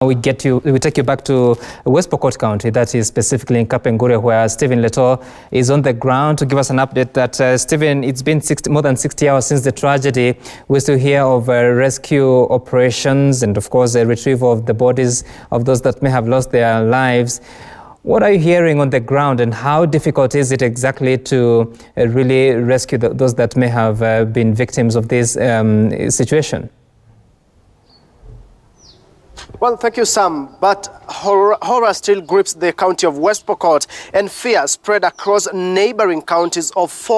We take you back to West Pokot County, that is specifically in Kapengure, where Stephen Leto is on the ground to give us an update that, Stephen, it's been more than 60 hours since the tragedy. We still hear of rescue operations and, of course, the retrieval of the bodies of those that may have lost their lives. What are you hearing on the ground, and how difficult is it exactly to really rescue those that may have been victims of this situation? Well, thank you, Sam. But horror still grips the county of West Pokot, and fear spread across neighboring counties of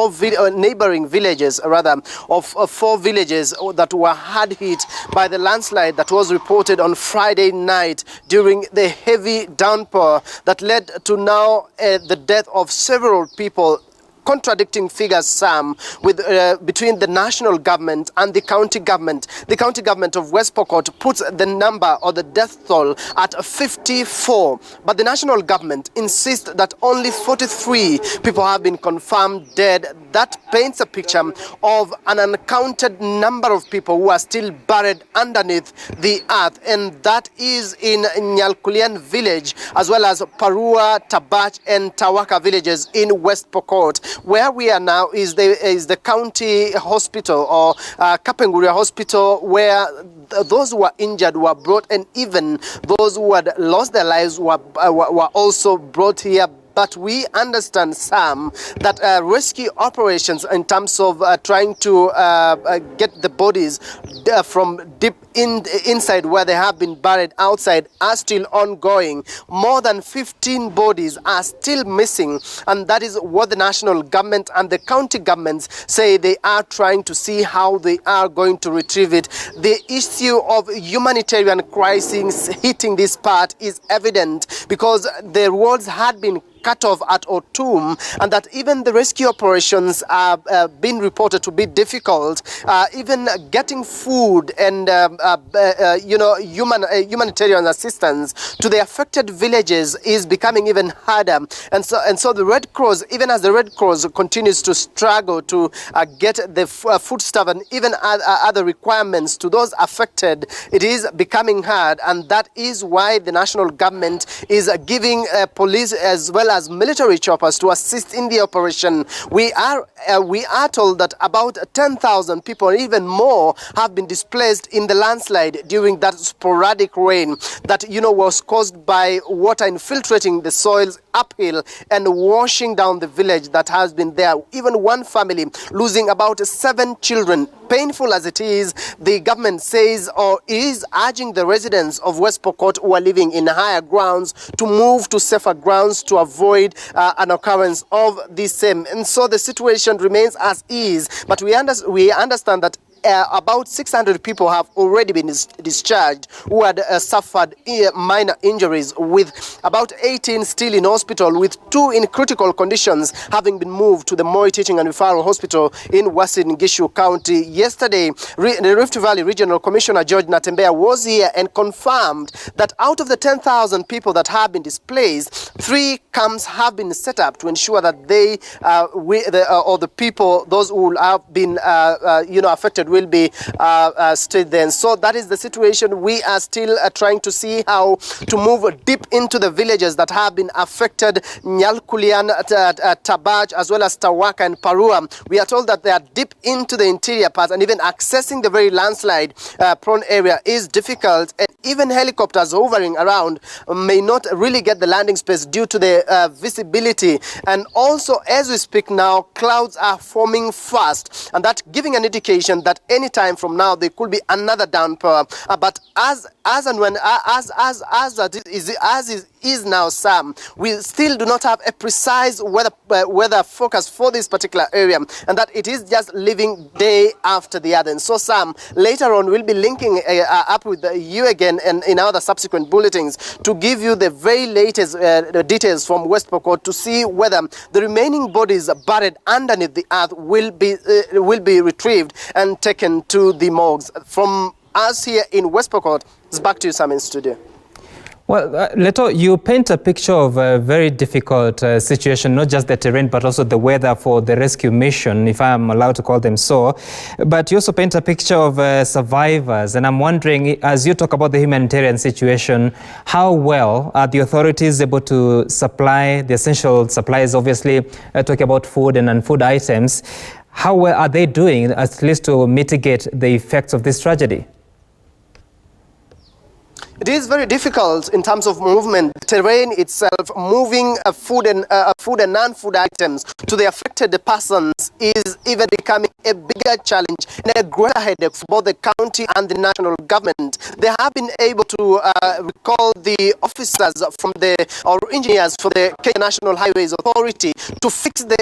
neighboring villages, of 4 villages that were hard hit by the landslide that was reported on Friday night during the heavy downpour that led to now the death of several people. Contradicting figures, Sam, with between the national government and the county government. The county government of West Pokot puts the number or the death toll at 54, but the national government insists that only 43 people have been confirmed dead. That paints a picture of an uncounted number of people who are still buried underneath the earth, and that is in Nyalkulian village, as well as Parua, Tabach and Tawaka villages in West Pokot. Where we are now is the county hospital, or Kapengure Hospital, where those who were injured were brought, and even those who had lost their lives were also brought here. But we understand, Sam, that rescue operations in terms of trying to get the bodies from deep inside where they have been buried outside are still ongoing. More than 15 bodies are still missing, and that is what the national government and the county governments say they are trying to see how they are going to retrieve it. The issue of humanitarian crisis hitting this part is evident because the roads had been cut off at Otum, and that even the rescue operations are being reported to be difficult. Even getting food and humanitarian assistance to the affected villages is becoming even harder. And so the Red Cross, even as the Red Cross continues to struggle to get the foodstuff and even other requirements to those affected, it is becoming hard, and that is why the national government is giving police as well as military choppers to assist in the operation. We are told that about 10,000 people, or even more, have been displaced in the landslide during that sporadic rain that was caused by water infiltrating the soils uphill and washing down the village that has been there. Even one family losing about 7 children. Painful as it is, the government says or is urging the residents of West Pokot who are living in higher grounds to move to safer grounds to avoid an occurrence of the same. And so the situation remains as is, but we understand that about 600 people have already been discharged who had suffered minor injuries, with about 18 still in hospital, with 2 in critical conditions having been moved to the Moi Teaching and Referral Hospital in Uasin Gishu County. Yesterday, the Rift Valley Regional Commissioner George Natembea was here and confirmed that out of the 10,000 people that have been displaced, 3 camps have been set up to ensure that they, or the people, those who have been affected, will be stayed there. And so that is the situation. We are still trying to see how to move deep into the villages that have been affected, Nyalkulian, Tabach, as well as Tawaka and Parua. We are told that they are deep into the interior parts, and even accessing the very landslide prone area is difficult, and even helicopters hovering around may not really get the landing space due to the visibility. And also, as we speak now, clouds are forming fast, and that giving an indication that any time from now there could be another downpour. But as is now, Sam, we still do not have a precise weather focus for this particular area, and that it is just living day after the other. And so, Sam, later on we'll be linking up with you again and in other subsequent bulletins to give you the very latest details from West Pokot to see whether the remaining bodies buried underneath the earth will be retrieved and taken to the morgues. From us here in West Pokot, it's back to you, Sam, in studio. Well, Leto, you paint a picture of a very difficult situation, not just the terrain, but also the weather for the rescue mission, if I'm allowed to call them so. But you also paint a picture of survivors. And I'm wondering, as you talk about the humanitarian situation, how well are the authorities able to supply the essential supplies, obviously, talking about food and non-food items. How well are they doing, at least to mitigate the effects of this tragedy? It is very difficult in terms of movement. Terrain itself, moving food and non-food items to the affected persons is even becoming a bigger challenge and a greater headache for both the county and the national government. They have been able to recall the officers from or engineers for the Kenya National Highways Authority to fix the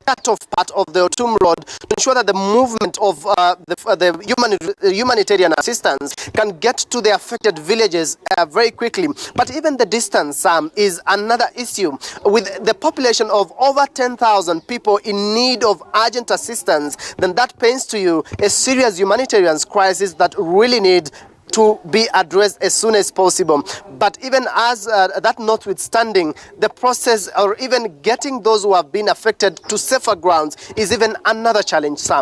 cut-off part of the Otum Road to ensure that the movement of the humanitarian assistance can get to the affected villages very quickly. But even the distance is another issue. With the population of over 10,000 people in need of urgent assistance, then that paints to you a serious humanitarian crisis that really needs to be addressed as soon as possible. But even as that notwithstanding, the process or even getting those who have been affected to safer grounds is even another challenge, Sam.